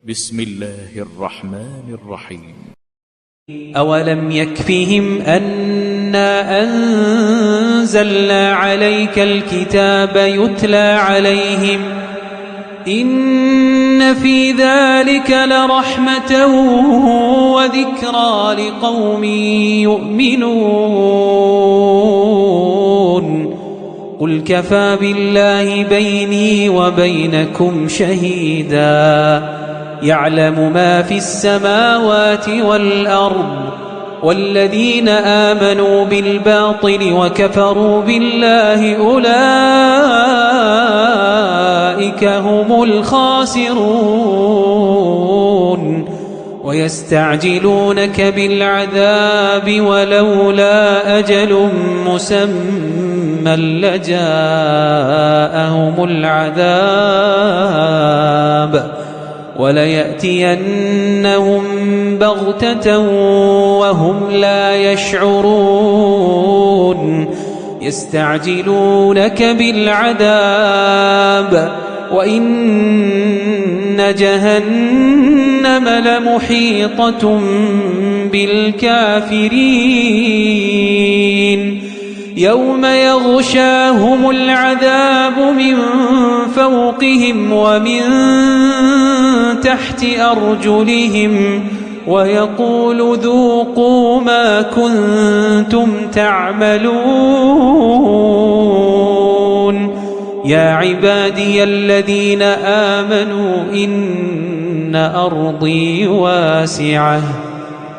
بسم الله الرحمن الرحيم. أولم يكفهم أنا أنزلنا عليك الكتاب يتلى عليهم إن في ذلك لرحمة وذكرى لقوم يؤمنون قل كفى بالله بيني وبينكم شهيدا يعلم ما في السماوات والأرض والذين آمنوا بالباطل وكفروا بالله أولئك هم الخاسرون ويستعجلونك بالعذاب ولولا أجل مسمى لجاءهم العذاب وليأتينهم بغتة وهم لا يشعرون يستعجلونك بالعذاب وإن جهنم لمحيطة بالكافرين يوم يغشاهم العذاب من فوقهم ومن تحت أرجلهم ويقول ذوقوا ما كنتم تعملون يا عبادي الذين آمنوا إن أرضي واسعة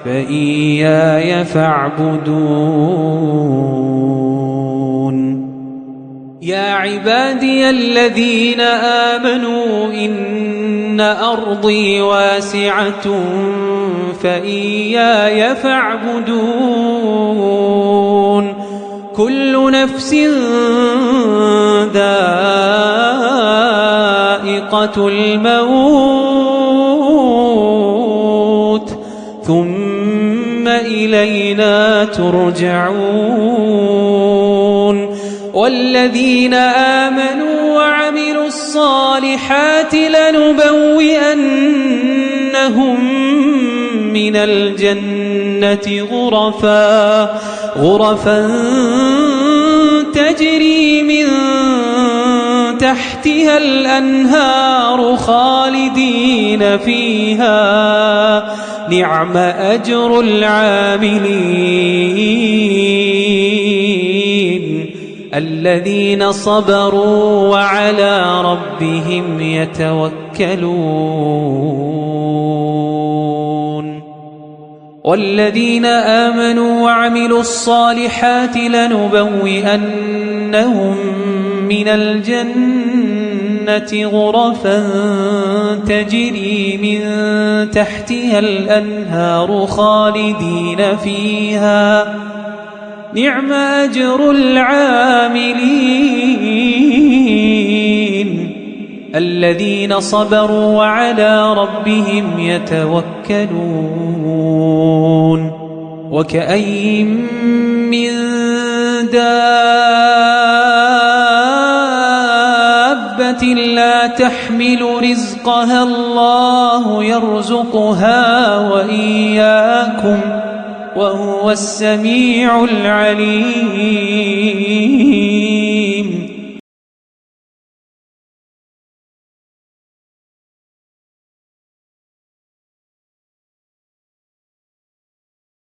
فإياي فاعبدون يا عبادي الذين آمنوا إن أرضي واسعة فإياي فاعبدون كل نفس ذائقة الموت ثم إلينا ترجعون والذين آمنوا وعملوا الصالحات لنبوئنهم من الجنة غرفا تجري من تحتها الأنهار خالدين فيها نعم أجر العاملين الذين صبروا وعلى ربهم يتوكلون والذين آمنوا وعملوا الصالحات لنبوئنهم من الجنة غرفا تجري من تحتها الأنهار خالدين فيها نعم أجر العاملين الذين صبروا وعلى ربهم يتوكلون وكأي من دابة لا تحمل رزقها الله يرزقها وإياكم وهو السميع العليم